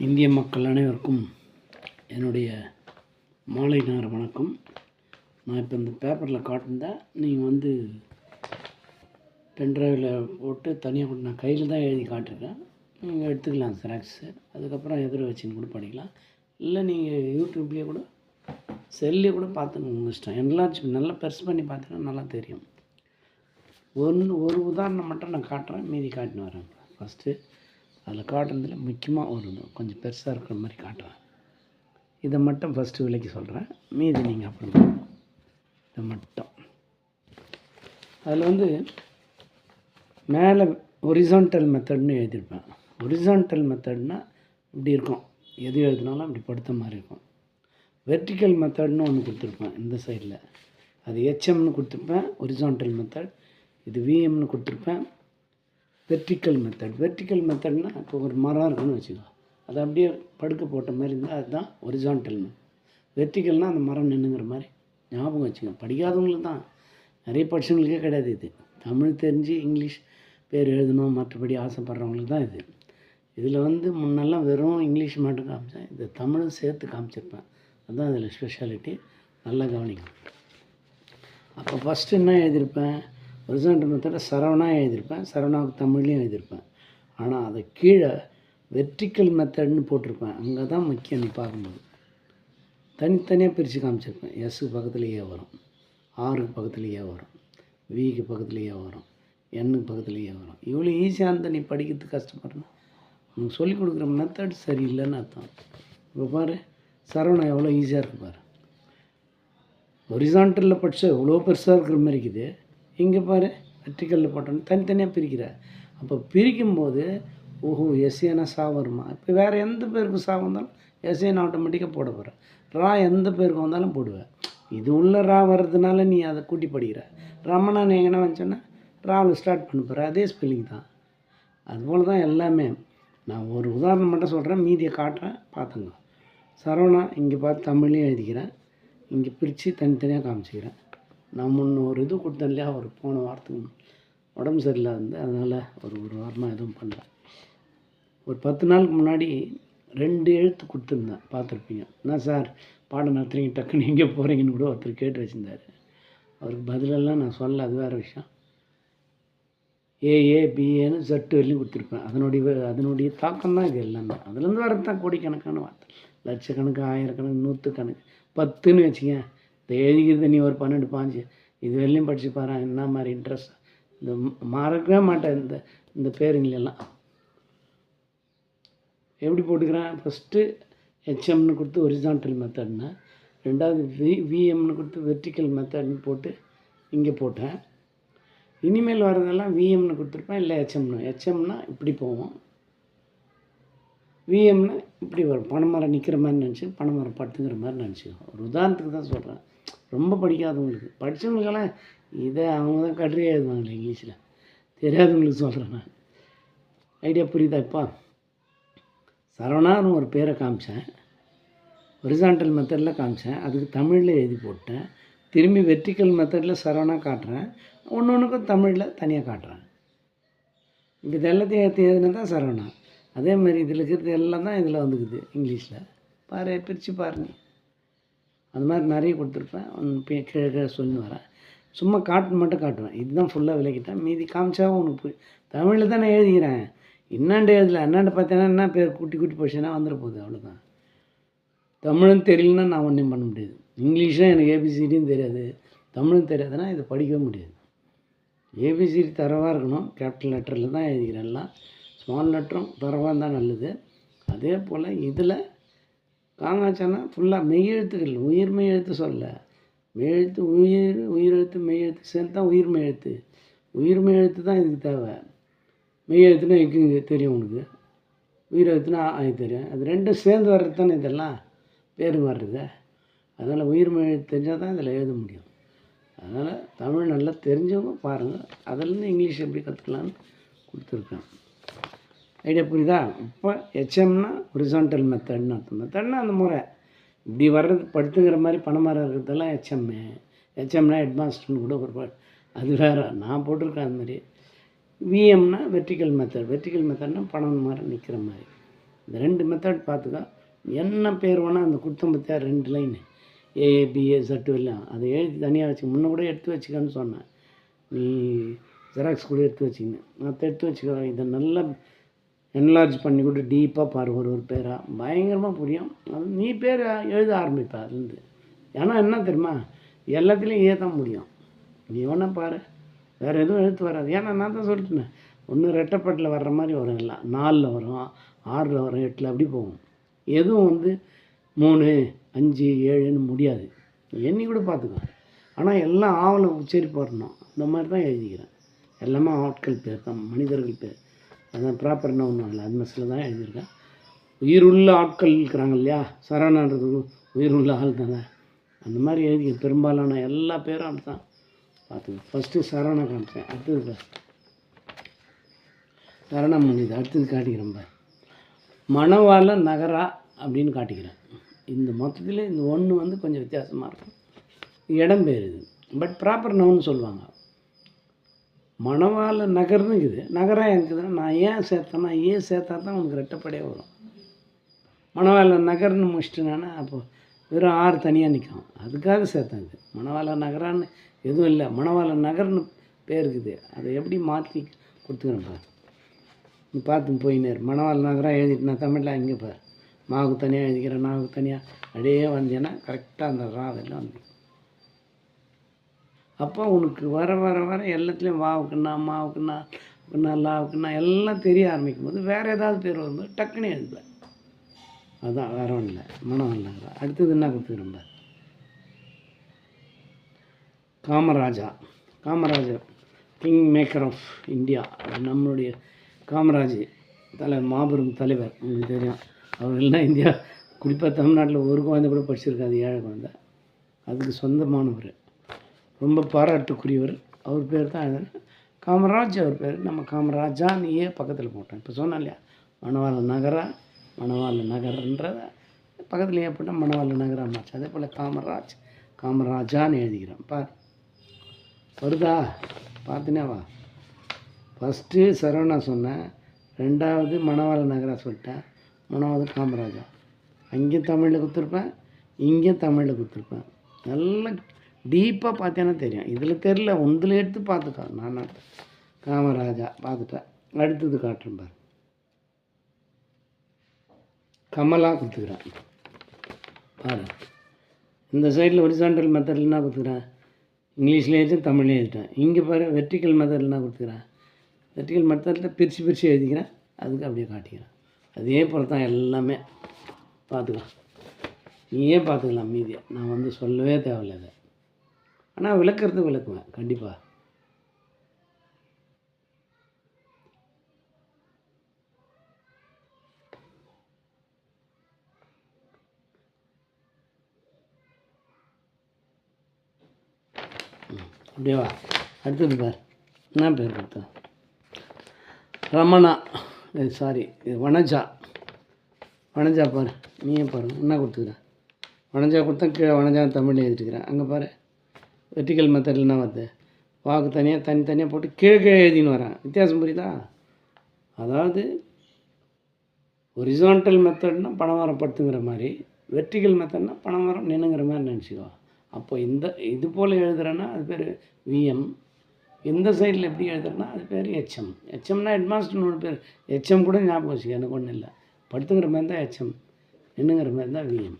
இந்திய மக்கள் அனைவருக்கும் என்னுடைய மாலை நேர வணக்கம். நான் இப்போ இந்த பேப்பரில் காட்டினேன். நீங்கள் பென்ட்ரைவில் போட்டு தனியாக கூட நான் கையில் தான் எழுதி காட்டிருக்கேன். நீங்கள் எடுத்துக்கலாம் ஜெராக்ஸு. அதுக்கப்புறம் எதிர வச்சுன்னு கூட படிக்கலாம். இல்லை நீங்கள் யூடியூப்லேயே கூட செல்லே கூட பார்த்துங்க, உங்கள் இஷ்டம். எல்லாம் நல்லா பெருசு பண்ணி பார்த்தீங்கன்னா நல்லா தெரியும். ஒரு உதாரணம் மட்டும் நான் காட்டுறேன், மீதி காட்டின்னு வரேன். ஃபஸ்ட்டு அதில் காட்டுறதுல முக்கியமாக கொஞ்சம் பெருசாக இருக்கிற மாதிரி காட்டுறேன். இதை மட்டும் ஃபஸ்ட்டு விலைக்கு சொல்கிறேன், மீதி நீங்கள் அப்புறம் இதை மட்டும். அதில் மேலே ஒரிசான்டல் மெத்தட்னு எழுதியிருப்பேன். ஒரிசான்டல் மெத்தட்னால் இப்படி இருக்கும், எது எழுதினாலும் அப்படி படுத்த மாதிரி இருக்கும். வெர்டிக்கல் மெத்தட்னு ஒன்று கொடுத்துருப்பேன் இந்த சைடில், அது ஹெச்எம்னு கொடுத்துருப்பேன். ஒரிசான்டல் மெத்தட் இது விஎம்னு கொடுத்துருப்பேன். வெர்டிக்கல் மெத்தட்னால் இப்போ ஒரு மரம் இருக்குன்னு வச்சுக்கோ, அது அப்படியே படுக்க போட்ட மாதிரி இருந்தால் அதுதான் ஒரிசான்டல். வெர்டிக்கல்னால் அந்த மரம் நின்றுங்கிற மாதிரி ஞாபகம் வச்சுங்க. படிக்காதவங்களுக்கு தான், நிறைய படிச்சவங்களுக்கே கிடையாது இது. தமிழ் தெரிஞ்சு இங்கிலீஷ் பேர் எழுதணும் மற்றபடி ஆசைப்படுறவங்களுக்கு தான் இது. இதில் முன்னெல்லாம் வெறும் இங்கிலீஷ் மட்டும் காமிச்சேன், இது தமிழும் சேர்த்து காமிச்சிருப்பேன். அதுதான் இதில் ஸ்பெஷாலிட்டி. நல்லா கவனிக்கும். அப்போ ஃபஸ்ட்டு என்ன எழுதியிருப்பேன், ஒரிசான்டல் மெத்தடில் சரவணா எழுதியிருப்பேன். சரவணாவுக்கு தமிழ்லையும் எழுதியிருப்பேன். ஆனால் அதை கீழே வெர்டிக்கல் மெத்தட்னு போட்டிருப்பேன். அங்கே தான் முக்கியம். நீ பார்க்கும்போது தனித்தனியாக பிரித்து காமிச்சிருப்பேன். எஸ்ஸுக்கு பக்கத்தில் ஏ வரும், ஆருக்கு பக்கத்தில் ஏ வரும், விக்கு பக்கத்தில் ஏ வரும், எண்ணுக்கு பக்கத்தில் ஏ வரும். இவ்வளோ ஈஸியாக இருந்தால் நீ படிக்கிறதுக்கு கஷ்டப்படுறேன். உனக்கு சொல்லிக் கொடுக்குற மெத்தட் சரியில்லைன்னு அர்த்தம். இப்போ பாரு, சரவணா எவ்வளோ ஈஸியாக இருக்குது பாரு. ஒரிசான்டலில் படித்தா எவ்வளோ பெருசாக இருக்கிற மாதிரி இருக்குது. இங்கே பாரு, வெர்டிக்கலில் போட்டோன்னு தனித்தனியாக பிரிக்கிற. அப்போ பிரிக்கும்போது ஓஹோ எஸ்ஏனா சா வருமா. இப்போ வேறு எந்த பேருக்கு சா வந்தாலும் எஸ்ஏன்னு ஆட்டோமேட்டிக்காக போட போகிறேன். ரா எந்த பேருக்கு வந்தாலும் போடுவேன். இது உள்ள ரா வர்றதுனால நீ அதை கூட்டி படிக்கிற. ரமணான்னு எங்கன்னா வந்துச்சோன்னா ராவில் ஸ்டார்ட் பண்ண போகிற, அதே ஸ்பெல்லிங் தான். அதுபோல் தான் எல்லாமே. நான் ஒரு உதாரணம் மட்டும் சொல்கிறேன், மீதியை காட்டுறேன், பார்த்துங்க. சரவணா இங்கே பார்த்து தமிழ்லேயும் எழுதிக்கிறேன், இங்கே பிரித்து தனித்தனியாக காமிச்சிக்கிறேன். நான் முன்ன ஒரு இது கொடுத்தேன் இல்லையா, ஒரு போன வாரத்துக்கு உடம்பு சரியில்லாது, அதனால் ஒரு வாரமாக எதுவும் பண்ணல. ஒரு 10 நாளுக்கு முன்னாடி 2 எழுத்து கொடுத்துருந்தேன், பார்த்துருப்பீங்க. என்ன சார் பாடம் நடத்துறீங்க, டக்குன்னு எங்கே போகிறீங்கன்னு கூட ஒருத்தர் கேட்டு வச்சுருந்தார். அவருக்கு பதிலெல்லாம் நான் சொல்ல, அது வேறு விஷயம். ஏஏபிஏன்னு ஜட்டு வரலையும் கொடுத்துருப்பேன். அதனுடைய தாக்கம் தான் இது எல்லாமே. அதுலேருந்து வரது தான் கோடிக்கணக்கான வார்த்தை, லட்சக்கணக்கு, ஆயிரக்கணக்கு, நூற்றுக்கணக்கு, 10ன்னு வச்சுங்க. இந்த எழுதிக்கிறது நீ ஒரு 12 15 இது வரலையும் படித்து பாரு, என்ன மாதிரி இன்ட்ரெஸ்ட். இந்த மறக்கவே மாட்டேன் இந்த பேருங்களெல்லாம். எப்படி போட்டுக்கிறேன், ஃபஸ்ட்டு ஹெச்எம்னு கொடுத்து ஒரிசான்டல் மெத்தட்னு, ரெண்டாவது விஎம்னு கொடுத்து வெர்டிக்கல் மெத்தட்னு போட்டு இங்கே போட்டேன். இனிமேல் வர்றதெல்லாம் விஎம்னு கொடுத்துருப்பேன், இல்லை ஹெச்எம்னா இப்படி போவோம், விஎம்னா இப்படி வரும். பனைமரம் நிற்கிற மாதிரி நினச்சி, பனைமரம் படுத்துங்கிற மாதிரி நினச்சிக்கோ. ஒரு உதாரணத்துக்கு தான் சொல்கிறேன். ரொம்ப படிக்காதவங்களுக்கு, படித்தவங்களுக்கெல்லாம் இதை அவங்க தான் கட்டுரையாக எழுதுவாங்களே இங்கிலீஷில், தெரியாதவங்களுக்கு சொல்கிறேன் நான். ஐடியா புரியுதா? இப்போ சரவணான்னு ஒரு பேரை காமிச்சேன், ஒரிசான்டல் மெத்தடில் காமிச்சேன், அதுக்கு தமிழில் எழுதி போட்டேன். திரும்பி வெர்டிக்கல் மெத்தடில் சரவணா காட்டுறேன், ஒன்றுக்கும் தமிழில் தனியாக காட்டுறேன். இப்போ இது எல்லாத்தையும் ஏற்றி எழுதுனா தான் சரவணா. அதே மாதிரி இதில் இருக்கிறது எல்லாம் தான் இதில் வந்துக்குது இங்கிலீஷில். பாரு, பிரித்து பாருங்க. அது மாதிரி நிறைய கொடுத்துருப்பேன். கீழே சொல்லி வரேன், சும்மா மட்டும் காட்டுவேன். இதுதான் ஃபுல்லாக விளக்கிட்டேன். மீதி காமிச்சாவும் உனக்கு தமிழில் தான் நான் எழுதிக்கிறேன். என்னாண்டு எழுதலை, என்னாண்டு பார்த்தேன்னா என்ன பேர் குட்டி படிச்சேன்னா வந்துட போகுது, அவ்வளோதான். தமிழும் தெரியலன்னா நான் ஒன்றும் பண்ண முடியாது. இங்கிலீஷும் எனக்கு ஏபிசிடியும் தெரியாது, தமிழும் தெரியாதுன்னா இதை படிக்கவே முடியாது. ஏபிசிடி தரவாக இருக்கணும், கேபிட்டல் லெட்டரில் தான் எழுதிக்கிறேன். எல்லாம் ஸ்மால் லெட்டரும் தரவாக இருந்தால் நல்லது. அதே போல் இதில் காங்காச்சானா ஃபுல்லாக மெய்யெழுத்துக்கள், உயிர்மெய் எழுத்து சொல்ல, மெய்யெழுத்து உயிரெழுத்து மெய்யெழுத்து சேர்ந்து தான் உயிர்மெய் எழுத்து. உயிர்மெய் எழுத்து தான் இதுக்கு தேவை. மெய்யெழுத்துனா இங்கே தெரியும் உனக்கு, உயிரெழுத்துனா தெரியும். அது ரெண்டும் சேர்ந்து வர்றது தானே இதெல்லாம் பேர் வர்றது. அதனால் உயிர்மெய் எழுத்து தெரிஞ்சால் தான் இதில் எழுத முடியும். அதனால் தமிழ் நல்லா தெரிஞ்சவங்க பாருங்கள், அதிலேருந்து இங்கிலீஷ் எப்படி கற்றுக்கலான்னு கொடுத்துருக்கேன். ஐடியா புரியுதா? இப்போ ஹெச்எம்னா ஒரிசான்டல் மெத்தட்னு அர்த்தம். மெத்தட்னா அந்த முறை இப்படி வர்றது, படுத்துங்கிற மாதிரி பணமரம் இருக்கிறதெல்லாம் ஹெச்எம்னா அட்வான்ஸ்டுன்னு கூட ஒரு அது வேறு நான் போட்டிருக்கேன். அது மாதிரி விஎம்னா வெர்டிக்கல் மெத்தட்னா பணம் மாதிரி நிற்கிற மாதிரி. இந்த 2 மெத்தட் பார்த்துக்கோ. என்ன பேர் வேணால் அந்த கொடுத்தம் பார்த்தியா 2 லைன் ஏஏபிஏ சட்டு எல்லாம் அதை எழுதி தனியாக வச்சுக்க. முன்ன கூட எடுத்து வச்சுக்கன்னு சொன்னேன், நீ ஜெராக்ஸ் கூட எடுத்து வச்சுக்கின்னு. மற்ற எடுத்து வச்சுக்கோ. இதை நல்லா என்லார்ஜ் பண்ணி கூட டீப்பாக பாரு, ஒரு பேராக பயங்கரமாக புரியும். அது நீ பேர் எழுத ஆரம்பிப்ப அதுலேருந்து. ஏன்னா என்ன தெரியுமா, எல்லாத்துலேயும் ஏ தான் முடியும். நீ வேணா பாரு, வேறு எதுவும் எழுத்து வராது. ஏன்னா நான் தான் சொல்லிட்டேன், ஒன்று ரெட்டைப்பட்டில் வர்ற மாதிரி வரும், எல்லாம் 4ல் வரும், 6ல் வரும், 8ல் அப்படி போகும். எதுவும் 3, 5, 7ன்னு முடியாது. எண்ணி கூட பார்த்துக்கோ. ஆனால் எல்லாம் ஆவலை உச்சரிப்பு வரணும். இந்த மாதிரி தான் எழுதிக்கிறேன். எல்லாமே ஆட்கள் பேர் தான், மனிதர்கள் பேர். அதான் ப்ராப்பர் என்ன ஒன்றும் இல்லை, அது மசில் தான் எழுதியிருக்கேன். உயிருள்ள ஆட்கள் இருக்கிறாங்க இல்லையா, சரவணன்றது உயிருள்ள ஆள் தானே, அந்த மாதிரி எழுதி பெரும்பாலான எல்லா பேரும் அப்படி தான் பார்த்துக்கோ. ஃபஸ்ட்டு சரவணை காமிச்சேன், அடுத்தது சரணம் முடியுது, அடுத்தது காட்டிக்கிறேன். மணவாள நகரா அப்படின்னு காட்டிக்கிறேன். இந்த மொத்தத்தில் இந்த ஒன்று கொஞ்சம் வித்தியாசமாக இருக்கும், இடம் பேர் இது. பட் ப்ராப்பர் நவுன்னு சொல்லுவாங்க. மணவாள நகர்னு இருக்குது, நகராக இருக்குதுன்னா நான் ஏன் சேர்த்தேன்னா சேர்த்தா தான் உனக்கு ரெட்டப்படையாக வரும். மணவாள நகர்னு முடிச்சிட்டேன்னா அப்போது வெறும் 6 தனியாக நிற்கும், அதுக்காக சேர்த்தேன். இது மணவாள நகரான்னு எதுவும் இல்லை, மணவாள நகர்னு பேர் இருக்குது. அதை எப்படி மாற்றி கொடுத்துக்கிறேன்ப்பா, நீ பார்த்து போயினேர். மணவாள நகராக எழுதிட்டு நான் தமிழில் இங்கே பார், மாவுக்கு தனியாக எழுதிக்கிறேன், நாவுக்கு தனியாக அப்படியே வந்தேன்னா கரெக்டாக அந்த ராவெல்லாம் வந்து அப்போ உனக்கு வர வர வர எல்லாத்துலேயும் வாவுக்குன்னா மாவுக்குன்னா லாவுக்குன்னா எல்லாம் தெரிய ஆரம்பிக்கும் போது வேறு ஏதாவது பேர் வரும்போது டக்குன்னு எழுதுவேன். அதுதான் வேறு ஒன்றும் இல்லை, மணவாள நகரா. அடுத்தது என்ன கொடுத்துக்கிறேன், Kamaraja. Kamarajar king maker of India, நம்மளுடைய காமராஜ் மாபெரும் தலைவர், உங்களுக்கு தெரியும். அவர்கள்லாம் இந்தியா, குறிப்பாக தமிழ்நாட்டில் ஒரு குழந்தை கூட படிச்சிருக்காது, ஏழை குழந்தை. அதுக்கு சொந்தமானவர், ரொம்ப பாராட்டுக்குரியவர். அவர் பேர் தான் காமராஜ், அவர் பேர். நம்ம காமராஜான்னு பக்கத்தில் போட்டோம். இப்போ சொன்னோம் இல்லையா, மணவாள நகரா, மணவாள நகர்ன்றத பக்கத்தில் போட்டால் மணவாள நகரா மாச்சு. அதே போல் காமராஜ், காமராஜான்னு எழுதிக்கிறேன். வருதா, பார்த்துனே வா. ஃபஸ்ட்டு சரவணா சொன்னேன், 2வது மணவாள நகரா சொல்லிட்டேன், 3வது காமராஜா. அங்கேயும் தமிழில் கொடுத்துருப்பேன், இங்கேயும் தமிழில் கொடுத்துருப்பேன். நல்லா டீப்பாக பார்த்தேன்னா தெரியும். இதில் தெரில, ஒன்றில் எடுத்து பார்த்துக்கோ. நான் காமராஜா பார்த்துட்டேன். அடுத்தது காட்டுறேன் பாரு, கமலா கொடுத்துக்கிறேன் பாரு. இந்த சைடில் ஹொரிசாண்டல் மெத்தடில் என்ன கொடுத்துக்கிறேன், இங்கிலீஷில் எழுதிட்டேன், தமிழ்லேயும் எழுதிட்டேன். இங்கே பாரு வெர்டிக்கல் மெத்தடில் என்ன கொடுத்துக்கிறேன், வெர்டிக்கல் மெத்தடில் பிரித்து எழுதிக்கிறேன், அதுக்கு அப்படியே காட்டிக்கிறேன். அதே போல் தான் எல்லாமே பார்த்துக்கலாம். நீயே பார்த்துக்கலாம் மீதியை, நான் சொல்லவே தேவையில்லை அதை. ஆனால் விளக்குறது விளக்குவேன் கண்டிப்பாக. அப்படியேவா. அடுத்தது பார், என்ன பேர் கொடுத்தேன், ரமணா, சாரி வனஜா. வனஜா பாரு, நீயே பாரு என்ன கொடுத்துக்கிறேன். வனஜா கொடுத்தா கீழே வனஜா தமிழில் எழுதிட்டுக்கிறேன். அங்கே பாரு வெர்டிக்கல் மெத்தடில் என்ன வருது, வாக்கு தனியாக தனித்தனியாக போட்டு கீழே எழுதின்னு வரேன். வித்தியாசம் புரியுதா? அதாவது ஹொரிசாண்டல் மெத்தட்னால் பணமரம் படுத்துங்கிற மாதிரி, வெர்டிக்கல் மெத்தட்னால் பணமரம் நின்னுங்கிற மாதிரி நினச்சிக்கோ. அப்போ இது போல் எழுதுகிறேன்னா அது பேர் விஎம். இந்த சைடில் எப்படி எழுதுறேன்னா அது பேர் ஹெச்எம். ஹெச்எம்னா ஹெட்மாஸ்டர்னு பேர். ஹெச்எம் கூட ஞாபகம் வச்சுக்க, எனக்கு ஒன்றும் இல்லை. படுத்துங்கிற மாதிரி தான் ஹெச்எம், நின்னுங்கிற மாதிரி தான் விஎம்.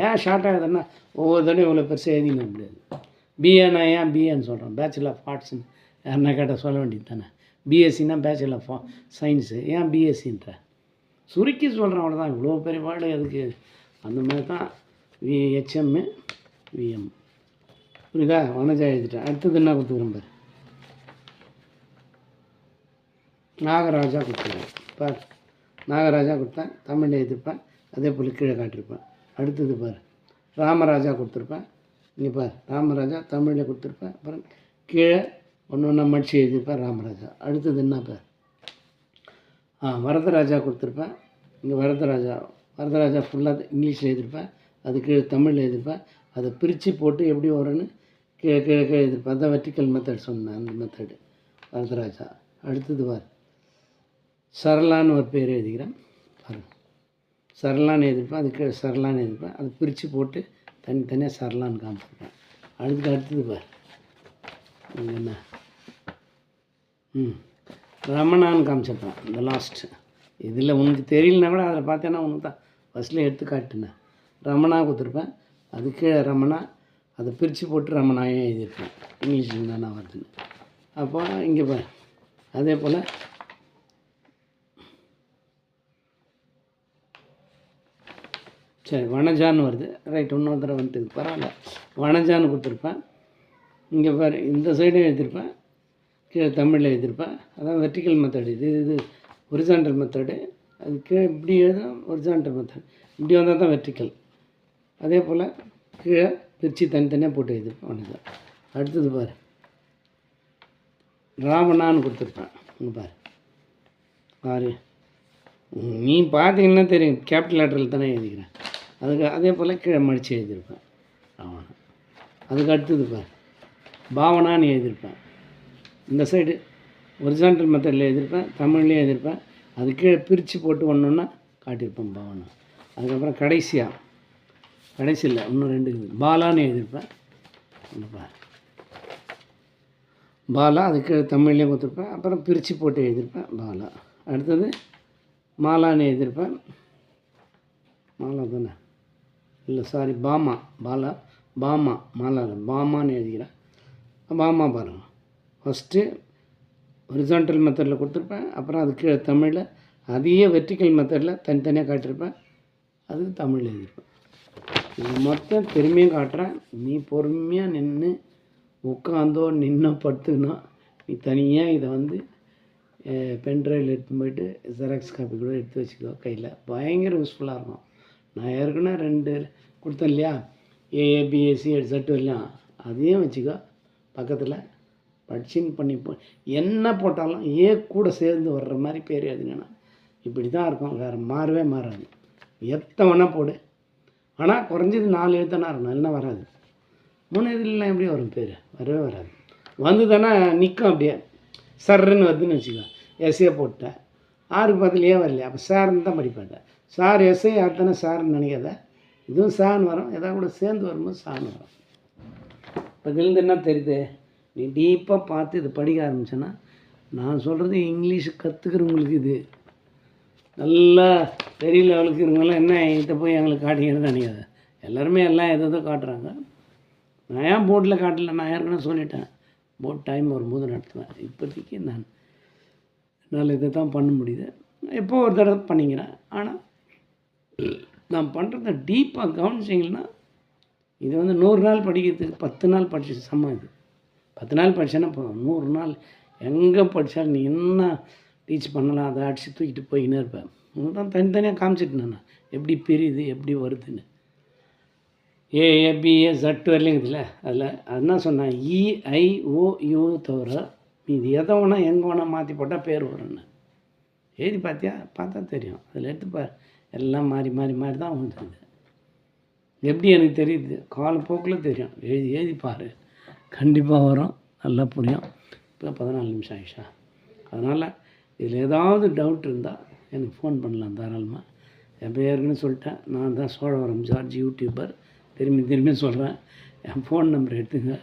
ஏன் ஷார்ட் ஆகுதுன்னா ஒவ்வொரு தடையும் இவ்வளோ பெருசாக எழுதிக்க முடியாது. பிஏனா ஏன் பிஏன்னு சொல்கிறோம், பேச்சுலர் ஆஃப் ஆர்ட்ஸ்ன்னு யாருன்னா கேட்டால் சொல்ல வேண்டியது தானே. பிஎஸ்சின்னா பேச்சுலர் ஆஃப் சயின்ஸு, ஏன் பிஎஸ்சின்ற சுருக்கி சொல்கிறேன், அவ்வளோதான். இவ்வளோ பெரிய வேர்டு எதுக்கு, அந்த மாதிரி தான் ஹெச்எம்மு விஎம். புரியுதா? வனஜா எழுதிட்டேன். அடுத்தது என்ன கொடுத்துக்கிறேன் பாரு, நாகராஜா கொடுத்துருவேன் பார். நாகராஜா கொடுத்தேன், தமிழில் எழுதிருப்பேன், அதே போல் கீழே காட்டியிருப்பேன். அடுத்தது பார், ராமராஜா கொடுத்துருப்பேன். இங்கே பார், ராமராஜா தமிழில் கொடுத்துருப்பேன். அப்புறம் கீழே ஒன்று ஒன்றா மடித்து எழுதியிருப்பேன் ராமராஜா. அடுத்தது என்ன பார், வரதராஜா கொடுத்துருப்பேன். இங்கே வரதராஜா ஃபுல்லாக இங்கிலீஷில் எழுதியிருப்பேன், அது கீழே தமிழில் எழுதியிருப்பேன். அதை பிரித்து போட்டு எப்படி வரும்னு கீழே கீழே கீழே எழுதியிருப்பேன். அதான் வெர்டிக்கல் மெத்தட் சொன்னேன், அந்த மெத்தடு வரதராஜா. அடுத்தது பார், சரளான்னு ஒரு பேர் எழுதிக்கிறேன் பாருங்கள். சரளான்னு எழுதியிருப்பேன், அது கீழே சரளான்னு எழுதியிருப்பேன். அதை பிரித்து போட்டு தனித்தனியாக சரளான்னு காமிச்சிருப்பேன். அடுத்தது பார் இங்கே என்ன ரமணான்னு காமிச்சிருப்பேன். இந்த லாஸ்ட்டு இதில் உனக்கு தெரியலனா கூட அதில் பார்த்தேன்னா உனக்கு தான் ஃபஸ்ட்டில் எடுத்து காட்டுனேன். ரமணா கொடுத்துருப்பேன், அது கீழே ரமணா, அதை பிரித்து போட்டு ரமணாயே எழுதியிருப்பேன். இங்கிலீஷில் தானே வருதுன்னு. அப்போ இங்கே பாரு அதே போல் சரி வனஜான்னு வருது. ரைட், இன்னொரு தடவை வந்துட்டு பரவாயில்ல. வனஜான்னு கொடுத்துருப்பேன். இங்கே பாரு இந்த சைடும் எழுதியிருப்பேன், கீழே தமிழில் எழுதியிருப்பேன். அதான் வெர்டிக்கல் மெத்தடு. இது ஹொரிசாண்டல் மெத்தடு. அது கீழே இப்படி எழுதும் ஹொரிசாண்டல் மெத்தட். இப்படி வந்தால் தான் வெர்டிக்கல். அதே போல் கீழே பிரித்து தனித்தனியாக போட்டு எழுதியிருப்பேன். வனஜா. அடுத்தது பாரு ராவணான்னு கொடுத்துருப்பேன். இங்கே பாரு நீ பார்த்தீங்கன்னா தெரியும், கேபிட்டல் லெட்டரில் தானே எழுதிக்கிறேன். அதே போல் கீழே மடித்து எழுதியிருப்பேன் ராவணா. அதுக்கு அடுத்தது பாரு பாவனான்னு எழுதியிருப்பேன். இந்த சைடு ஒரிஜினல் மெத்தடில் எழுதியிருப்பேன், தமிழ்லேயும் எழுதியிருப்பேன். அது கீழே பிரித்து போட்டு ஒன்று காட்டியிருப்பேன் பாவனா. அதுக்கப்புறம் கடைசியில் இன்னும் 2 இருக்குது. பாலான்னு எழுதியிருப்பேன். ஒன்று பாரு பாலா, அதுக்கு தமிழ்லேயும் கொடுத்துருப்பேன். அப்புறம் பிரித்து போட்டு எழுதியிருப்பேன் பாலா. அடுத்தது மாலான்னு எழுதியிருப்பேன். மாலா தானே, இல்லை சாரி பாமா. பாலா பாமா, மாலா பாமான்னு எழுதிக்கிறேன். பாமா பாருங்கள், ஃபஸ்ட்டு ஹொரிசாண்டல் மெத்தடில் கொடுத்துருப்பேன். அப்புறம் அதுக்கு தமிழில் அதையே வெர்டிக்கல் மெத்தடில் தனித்தனியாக காட்டியிருப்பேன். அதுக்கு தமிழில் எழுதியிருப்பேன். இது மொத்தம் பெருமையாக காட்டுறேன். நீ பொறுமையாக நின்று உட்காந்தோ நின்னோ படுத்துக்கணும். நீ தனியாக இதை வந்து பென்ட்ரைவில் எடுத்து போயிட்டு ஜெராக்ஸ் காப்பி கூட எடுத்து வச்சுக்கோ கையில். பயங்கர யூஸ்ஃபுல்லாக இருக்கும். நான் ஏற்கனவே 2 கொடுத்தேன் இல்லையா, ஏஏ பிஎஸ்சி எட்ஸெட் வரலாம். அதையும் வச்சுக்கோ பக்கத்தில். படிச்சின்னு பண்ணிப்போ என்ன போட்டாலும் ஏ கூட சேர்ந்து வர்ற மாதிரி பேர் எழுதுங்கன்னா இப்படி தான் இருக்கும். வேறு மாறவே மாறாது. எத்தனை வேணால் போடு, ஆனால் குறைஞ்சது 4 எழுத்தானா இருக்கணும், இல்லைன்னா வராது. 3 எழுத்துலாம் எப்படி வரும் பேர்? வரவே வராது. வந்து தானே நிற்கும். அப்படியே சர்ன்னு வருதுன்னு வச்சுக்கோ. எஸ்ஏ போட்டேன், 6 பதிலே வரலையா, அப்போ சார்ன்னு தான் படிப்பேன். சார் எஸ்ஏ யார் தானே சார்ன்னு நினைக்காத. இதுவும் சார்னு வரும், எதாவது கூட சேர்ந்து வரும்போது சார்னு வரும். இப்போ இதுலேருந்து என்ன தெரியுது, நீ டீப்பாக பார்த்து இது படிக்க ஆரம்பிச்சேன்னா, நான் சொல்கிறது இங்கிலீஷ் கற்றுக்கிறவங்களுக்கு இது நல்லா பெரிய லெவலுக்கு இருக்கிறவங்களாம் என்ன இதை போய் எங்களுக்கு காட்டிக்கிறது நினைக்காது. எல்லாருமே எல்லாம் எதோ காட்டுறாங்க. நான் ஏன் போர்டில் காட்டல, நான் ஏற்கனவே சொல்லிட்டேன். போர்ட் டைம் வரும்போது நடத்துவேன். இப்போதைக்கு என்னால் இதை தான் பண்ண முடியுது. எப்போ ஒரு தடவை பண்ணிக்கிறேன். ஆனால் நான் பண்ணுறத டீப்பாக கவனிச்சிங்கன்னா இது வந்து 100 நாள் படிக்கிறதுக்கு 10 நாள் படிச்சு சமம். இது 10 நாள் படித்தேன்னா இப்போ 100 நாள் எங்கே படித்தாலும் நீ என்ன டீச் பண்ணலாம், அதை அடித்து தூக்கிட்டு போய்கினே இருப்பேன். உங்களுக்கு தான் தனித்தனியாக காமிச்சிட்டு நான் எப்படி பிரியுது எப்படி வருதுன்னு. ஏஏபிஏ ஜட் வரலைங்குதுல, அதில் என்ன சொன்னேன், இஐஓயூ தவிர இது எதை வேணா எங்கே வேணால் மாற்றி போட்டால் பேர் வரும்னு எழுதி பார்த்தியா? பார்த்தா தெரியும். அதில் எடுத்துப்பார் எல்லாம் மாறி மாறி மாறி தான் வந்துடுது. எப்படி எனக்கு தெரியுது, காலப்போக்கில் தெரியும். எழுதி பாரு, கண்டிப்பாக வரும், நல்லா புரியும். இப்போ 14 நிமிஷம் ஆயிடுச்சா? அதனால் இதில் ஏதாவது டவுட் இருந்தால் எனக்கு ஃபோன் பண்ணலாம் தாராளமாக. என் பேருன்னு சொல்லிட்டேன், நான் தான் சோழவரம் ஜார்ஜ் யூடியூபர். திரும்பி சொல்கிறேன், என் ஃபோன் நம்பர் எடுத்துங்க,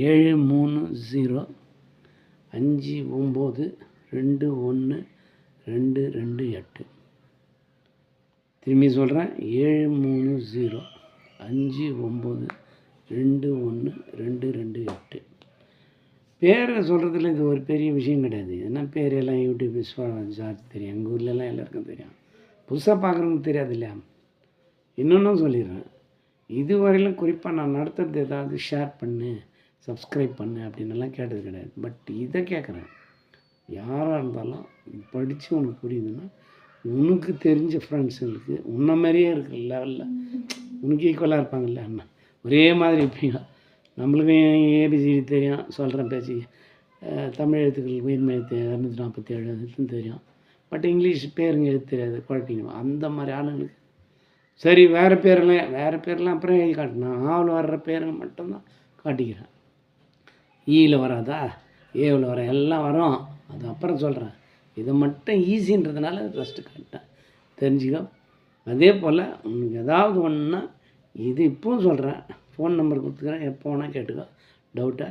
73059212228. திரும்பி சொல்கிறேன், 73059212228. பேரை சொல்கிறதுல இது ஒரு பெரிய விஷயம் கிடையாது. ஏன்னா பேர் எல்லாம் யூடியூப் ஜார்ஜ் தெரியும், எங்கள் ஊர்லெலாம் எல்லாருக்கும் தெரியும். புதுசாக பார்க்குறவங்களுக்கு தெரியாது இல்லையா? இன்னொன்றும் சொல்லிடுறேன், இதுவரையிலும் குறிப்பாக நான் நடத்துறது ஏதாவது ஷேர் பண்ணு, சப்ஸ்கிரைப் பண்ணு அப்படின்னெல்லாம் கேட்டது கிடையாது. பட் இதை கேட்குறேன், யாராக இருந்தாலும் படித்து உனக்கு புரியுதுன்னா உனக்கு தெரிஞ்ச ஃப்ரெண்ட்ஸுங்களுக்கு உன்ன மாதிரியே இருக்கிற லெவலில் உனக்கு ஈக்குவலாக இருப்பாங்கல்ல, அண்ணா ஒரே மாதிரி இருப்பீங்க. நம்மளுக்கும் ஏபிசிடி தெரியும், சொல்கிறேன் பேச்சு, தமிழ் எழுத்துக்கள் உயிர்மை எழுத்து 247 எழுத்துன்னு தெரியும். பட் இங்கிலீஷ் பேருங்க எழுத்து தெரியாது, குழப்பிங்க. அந்த மாதிரி ஆளுங்களுக்கு சரி வேறு பேரெல்லாம் அப்புறம் எழுதி காட்டினேன். ஆவில் வர்ற பேருங்க மட்டும்தான் காட்டிக்கிறேன். ஈயில் வராதா, ஏவில் வர எல்லாம் வரும், அது அப்புறம் சொல்கிறேன். இதை மட்டும் ஈஸின்றதுனால ஃபஸ்ட்டு காட்டிட்டேன். தெரிஞ்சுக்கோ. அதே போல் உனக்கு ஏதாவது ஒன்றுன்னா இது இப்பவும் சொல்கிறேன், ஃபோன் நம்பர் கொடுத்துக்கிறேன், எப்போ வேணால் கேட்டுக்கோ டவுட்டை.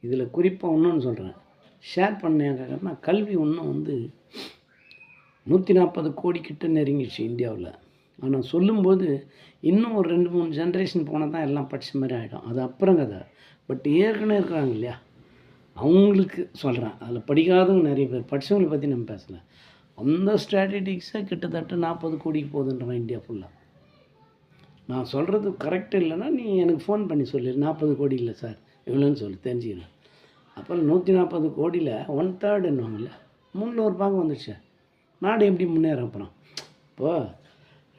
இதில் குறிப்பாக இன்னொன்று சொல்கிறேன், ஷேர் பண்ணேன். கல்வி இன்னும் வந்து 140 கோடி கிட்ட நெருங்கிடுச்சு இந்தியாவில். ஆனால் சொல்லும்போது இன்னும் ஒரு 2-3 ஜென்ரேஷன் போனால் தான் எல்லாம் படித்த மாதிரி ஆகிடும். அது அப்புறம் கதை. பட் ஏற்கனவே இருக்கிறாங்க இல்லையா, அவங்களுக்கு சொல்கிறேன். அதில் படிக்காதவங்க நிறைய பேர், படித்தவங்களை பற்றி நம்ம பேசலை. அந்த ஸ்ட்ராட்டஜிக்ஸை கிட்டத்தட்ட 40 கோடிக்கு போகுதுன்றான் இந்தியா ஃபுல்லாக. நான் சொல்கிறது கரெக்டு இல்லைன்னா நீ எனக்கு ஃபோன் பண்ணி சொல்லு, 40 கோடி இல்லை சார் இவ்வளோன்னு சொல்லி தெரிஞ்சுக்கிறேன். அப்புறம் 140 கோடியில் 1/3 என்னவாங்கல்ல, 3 பாகம் வந்துடுச்சு. நாடு எப்படி முன்னேற அப்புறம்? இப்போது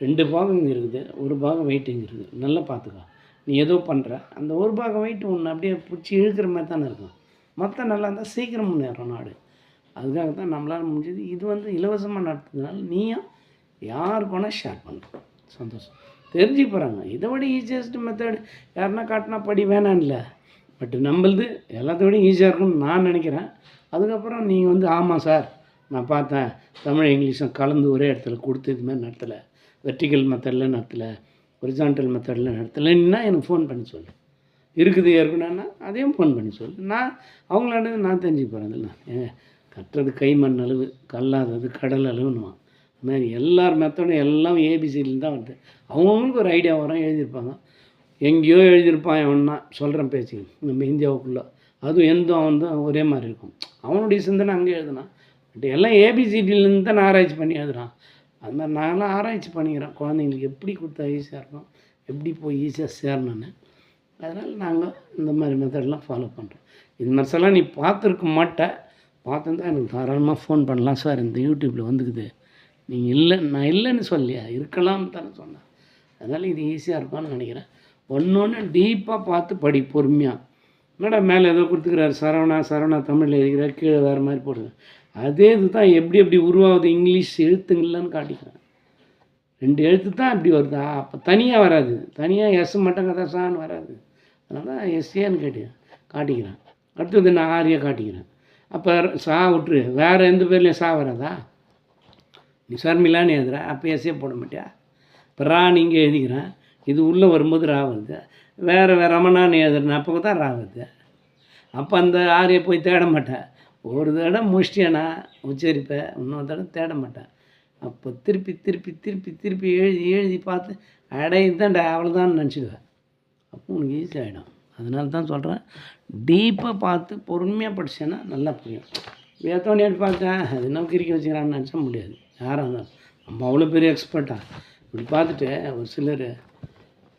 2 பாகம் இங்கே இருக்குது, 1 பாகம் வெயிட் இங்கே இருக்குது. நல்லா பார்த்துக்கோ. நீ ஏதோ பண்ணுற அந்த 1 பாகம் வெயிட் ஒன்று அப்படியே பிடிச்சி இழுக்கிற மாதிரி தானே இருக்கும். மற்ற நல்லா இருந்தால் சீக்கிரம் முன்னேறும் நாடு. அதுக்காக தான் நம்மளால் முடிஞ்சது. இது வந்து இலவசமாக நடத்துறதுனால நீயும் யாருக்கு வேணால் ஷேர் பண்ணுற சந்தோஷம் தெரிஞ்சு போகிறாங்க. இதை விட ஈஸியஸ்ட் மெத்தட் யாருன்னா காட்டினா படி வேணான்னு இல்லை, பட் நம்மளது எல்லாத்த விட ஈஸியாக இருக்கும்னு நான் நினைக்கிறேன். அதுக்கப்புறம் நீங்கள் வந்து ஆமாம் சார் நான் பார்த்தேன், தமிழ் இங்கிலீஷும் கலந்து ஒரே இடத்துல கொடுத்து இதுமாதிரி நடத்தலை, வெர்டிக்கல் மெத்தடில் நடத்தலை, ஹொரிசான்டல் மெத்தடில் நடத்தலைன்னா எனக்கு ஃபோன் பண்ணி சொல்லு. இருக்குது ஏற்கனவேன்னா அதையும் ஃபோன் பண்ணி சொல்லு. நான் அவங்களாண்டது நான் தெரிஞ்சுக்க போகிறேன். அதெல்லாம் ஏங்க கட்டுறது கை மண் அளவு, கல்லாதது கடல் அளவுன்னுவான். அதுமாதிரி எல்லார் மெத்தடும் எல்லாம் ஏபிசிடியில் தான் வருது. அவங்கவுங்களுக்கு ஒரு ஐடியா வரும், எழுதியிருப்பாங்க. எங்கேயோ எழுதியிருப்பான் எவன்னா சொல்கிறேன் பேச்சு நம்ம இந்தியாவுக்குள்ளே. அதுவும் எந்த அவன் தான் ஒரே மாதிரி இருக்கும். அவனுடைய சிந்தனை அங்கே எழுதுனான். பட் எல்லாம் ஏபிசிடியிலேருந்து தான் ஆராய்ச்சி பண்ணி எழுதுறான். அது மாதிரி நான்லாம் ஆராய்ச்சி பண்ணிக்கிறேன், குழந்தைங்களுக்கு எப்படி கொடுத்தா ஈஸியாக இருக்கும், எப்படி போய் ஈஸியாக சேரணுன்னு. அதனால் நாங்கள் இந்த மாதிரி மெத்தடெலாம் ஃபாலோ பண்ணுறோம். இது மாதிரிலாம் நீ பார்த்துருக்க மாட்டேன். பார்த்துருந்தா எனக்கு தாராளமாக ஃபோன் பண்ணலாம் சார், இந்த யூடியூப்பில் வந்துக்குது. நீங்கள் இல்லை நான் இல்லைன்னு சொல்லியா, இருக்கலாம் தானே சொன்னேன். அதனால் இது ஈஸியாக இருக்கும்னு நினைக்கிறேன். ஒன்று டீப்பாக பார்த்து படி பொறுமையாக. என்னடா மேலே ஏதோ கொடுத்துக்கிறாரு சரவணா தமிழில் இருக்கிறார், கீழே வேறு மாதிரி போடுங்க. அதே இது தான் எப்படி எப்படி உருவாகுது இங்கிலீஷ் எழுத்துங்கள்லான்னு காட்டிக்கிறேன். 2 எழுத்து தான் இப்படி வருதா, அப்போ தனியாக வராது, தனியாக எஸ் மட்டும் கதை சான்னு வராது. அதனால் தான் எஸ்ஏன்னு காட்டிக்கிறேன். அடுத்தது நான் ஆரியாக காட்டிக்கிறேன். அப்போ சா விட்டுரு, வேறு எந்த பேர்லையும் சா வராதா? நீ சர்மிலான்னு எழுதுற, அப்போ எஸ்ஏ போட மாட்டியா? இப்போ ரா நீங்கள் எழுதிக்கிறேன், இது உள்ளே வரும்போது ரா வருது. வேறு ரமணான்னு எழுதுறேன், அப்போ தான் ரா வருது. அப்போ அந்த ஆரியை போய் தேட மாட்டேன். ஒரு தடவை முடிச்சிட்டேன்னா உச்சரிப்பேன், இன்னொரு தடவை தேட மாட்டேன். அப்போ திருப்பி திருப்பி திருப்பி திருப்பி எழுதி பார்த்து அடையுதான்டா அவ்வளோதான் நினச்சிடுவேன். அப்போ உனக்கு ஈஸி ஆகிடும். அதனால தான் சொல்கிறேன், டீப்பாக பார்த்து பொறுமையாக படித்தேன்னா நல்லா புரியும். ஏற்றோன்னே பார்த்தேன் அது என்ன கிரிக்கி வச்சுக்கிறான்னு நினச்சா முடியாது. யாராக இருந்தாலும் நம்ம அவ்வளோ பெரிய எக்ஸ்பர்ட்டாக இப்படி பார்த்துட்டு ஒரு சிலர்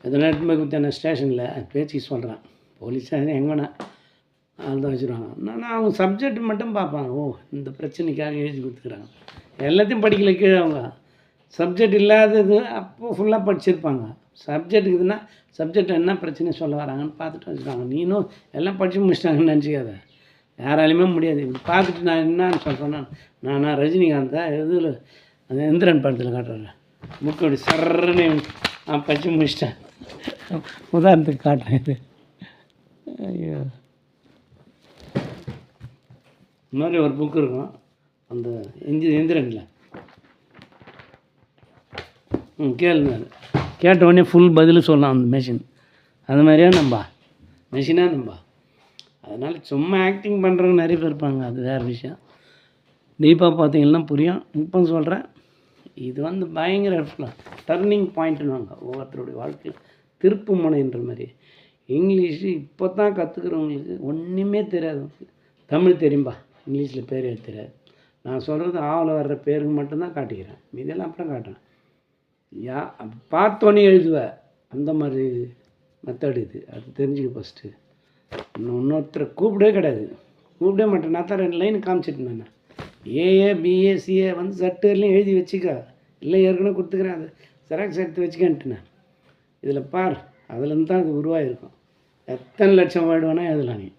எதனா எடுத்து போய் கொடுத்தேன் ஸ்டேஷனில் பேச்சு சொல்கிறேன், போலீஸ் ஸ்டேஷன் எங்கன்னா அதுதான் வச்சுருவாங்க. ஆனால் அவங்க சப்ஜெக்ட் மட்டும் பார்ப்பாங்க. ஓ இந்த பிரச்சனைக்காக எழுதி கொடுத்துக்கிறாங்க. எல்லாத்தையும் படிக்கல கீழே அவங்க. சப்ஜெக்ட் இல்லாதது அப்போது ஃபுல்லாக படிச்சிருப்பாங்க. சப்ஜெக்ட் இருக்குதுன்னா சப்ஜெக்ட் என்ன பிரச்சனை சொல்ல வராங்கன்னு பார்த்துட்டு வச்சுருக்காங்க. நீனும் எல்லாம் படித்து முடிச்சிட்டாங்கன்னு நினச்சிக்காத, யாராலையுமே முடியாது. இப்படி பார்த்துட்டு நான் என்னன்னு சொல்கிறேன்னா, நான் ரஜினிகாந்தை இதில் அந்த இந்திரன் படத்தில் காட்டுறேன், புக்கு அப்படி சர்றன்னு நான் படித்து முடிச்சிட்டேன். உதாரணத்துக்கு காட்டுறேன். இது ஐயோ இந்த மாதிரி ஒரு புக்கு இருக்கும் அந்த எந்திரனில். கேளுங்க, கேட்ட உடனே ஃபுல் பதில் சொல்லலாம் அந்த மெஷின். அது மாதிரியா நம்பா மெஷினாக நம்பா. அதனால் சும்மா ஆக்டிங் பண்ணுறவங்க நிறைய பேர் இருப்பாங்க, அது வேறு விஷயம். டீப்பாக பார்த்தீங்கன்னா புரியும். இப்போ சொல்கிறேன், இது வந்து பயங்கர டர்னிங் பாயிண்ட்டுன்னு ஒவ்வொருத்தருடைய வாழ்க்கையில் திருப்பு முனைன்ற மாதிரி. இங்கிலீஷு இப்போ தான் கற்றுக்கிறவங்களுக்கு ஒன்றுமே தெரியாது. தமிழ் தெரியும்பா, இங்கிலீஷில் பேர் எழுத தெரியாது. நான் சொல்கிறது ஆவில் வர்ற பேருக்கு மட்டும்தான் காட்டிக்கிறேன், இதெல்லாம் அப்புறம் காட்டுறேன். பார்த்தோன்னே எழுதுவேன், அந்த மாதிரி மெத்தட் இது. அது தெரிஞ்சுக்க ஃபஸ்ட்டு. இன்னொருத்தரை கூப்பிடவே கிடையாது, கூப்பிடவே மாட்டேன். நான் தான் 2 லைன் காமிச்சிட்டேன். நான் ஏஏ பிஏ சிஏ வந்து சட்டுலையும் எழுதி வச்சுக்க, இல்லை ஏற்கனவே கொடுத்துக்கிறேன், அது ஜெராக்ஸ் எடுத்து வச்சுக்கன்ட்டுனேன். இதில் பார், அதுலேருந்து தான் அது உருவாகிருக்கும். எத்தனை லட்சம் வேர்டு வேணால் எழுதலாம். நீ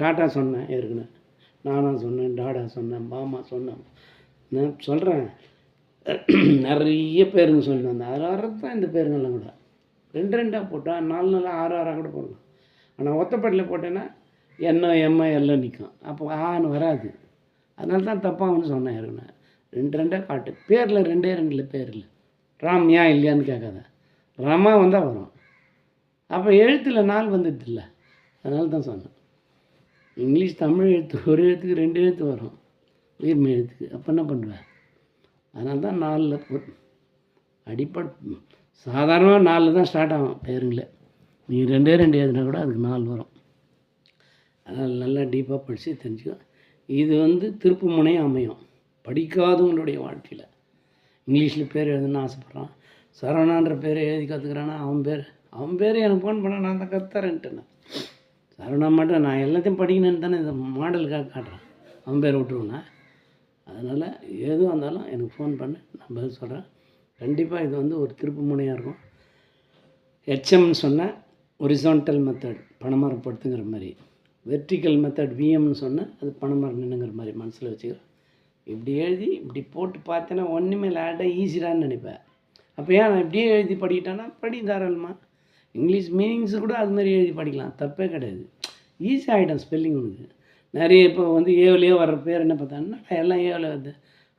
டாட்டா சொன்னேன் ஏற்கனவே, நானாக சொன்னேன், டாடா சொன்னேன், பாமா சொன்னேன். நான் சொல்கிறேன் நிறைய பேருங்க சொல்லி வந்தேன். அதில் வர்றது தான் இந்த பேருங்கெல்லாம் கூட 2 போட்டால் 4 6 கூட போடலாம். ஆனால் ஒத்தப்பட்டில் போட்டேன்னா என்ன எம்ஐ எல்லாம் நிற்கும், அப்போ ஆன்னு வராது. அதனால தான் தப்பாகுன்னு சொன்னேன் ஏற்கனவே. 2 காட்டு, பேரில் 2 பேர் இல்லை, ராம்யா இல்லையான்னு கேட்காத, ரமா வந்தால் வரும். அப்போ எழுத்தில் நாள் வந்துடுது இல்லை, அதனால தான் சொன்னேன். இங்கிலீஷ் தமிழ் எழுத்து ஒரு எழுத்துக்கு 2 எழுத்து வரும், உயிர்மை எழுத்துக்கு. அப்போ என்ன பண்ணுவேன்? அதனால தான் 4 அடிப்படை சாதாரணமாக 4 தான் ஸ்டார்ட் ஆகும் பேருங்களே. நீங்கள் 2 எழுதுனா கூட அதுக்கு 4 வரும். அதனால் நல்லா டீப்பாக படித்து தெரிஞ்சுக்கோ. இது திருப்பு முனையும் அமையும் படிக்காதவங்களுடைய வாழ்க்கையில். இங்கிலீஷில் பேர் எழுதுன்னு ஆசைப்பட்றான், சரவணான்ற பேரை எழுதி கற்றுக்குறான்னா அவன் பேர் எனக்கு ஃபோன் பண்ண நான் தான் கற்றுத்தரேன்ட்டேன். சரவணா மட்டும் நான் எல்லாத்தையும் படிக்கணுன்னு தானே இந்த மாடலுக்காக காட்டுறேன், அவன் பேர் விட்டுருவேண்ணா. அதனால் எதுவாக இருந்தாலும் எனக்கு ஃபோன் பண்ணு, நான் பதில் சொல்கிறேன். கண்டிப்பாக இது ஒரு திருப்பு முனையாக இருக்கும். ஹெச்எம்னு சொன்னால் ஹொரிசான்டல் மெத்தட், பணமரப்படுத்துங்கிற மாதிரி. வெர்டிக்கல் மெத்தட் விஎம்னு சொன்னால் அது பணமரம் நின்னுங்கிற மாதிரி மனசில் வச்சுக்கிறேன். இப்படி எழுதி இப்படி போட்டு பார்த்தேன்னா ஒன்றுமே லேட்டாக ஈஸிடான்னு நினைப்பேன். அப்போ ஏன் நான் இப்படியே எழுதி படிக்கிட்டேன்னா படி தாராளமாக. இங்கிலீஷ் மீனிங்ஸு கூட அது மாதிரி எழுதி படிக்கலாம், தப்பே கிடையாது. ஈஸி ஆகிடும் ஸ்பெல்லிங் உனக்கு. நிறைய இப்போ ஏவிலேயே வர்ற பேர் என்ன பார்த்தாங்கன்னா எல்லாம் ஏவில் வருது,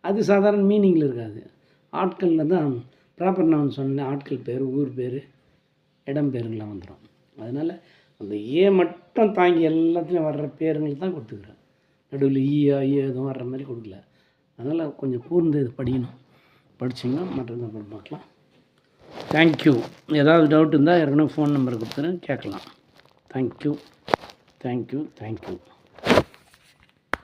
அது சாதாரண மீனிங்கில் இருக்காது. ஆட்களில் தான் ப்ராப்பர் நான் சொன்னேன், ஆட்கள் பேர், ஊர் பேர், இடம் பேருங்களாம் வந்துடும். அதனால் அந்த மட்டும் தாங்கி எல்லாத்துலேயும் வர்ற பேருங்களுக்கு தான் கொடுத்துக்கிறேன். நடுவில் ஐயோ எதுவும் வர்ற மாதிரி கொடுக்கல. அதனால் கொஞ்சம் கூர்ந்து இது படிக்கணும். படிச்சிங்கன்னா மற்றது அப்புறம் பார்க்கலாம். தேங்க்யூ. ஏதாவது டவுட் இருந்தால் ஏற்கனவே ஃபோன் நம்பர் கொடுத்துறேன், கேட்கலாம். தேங்க்யூ.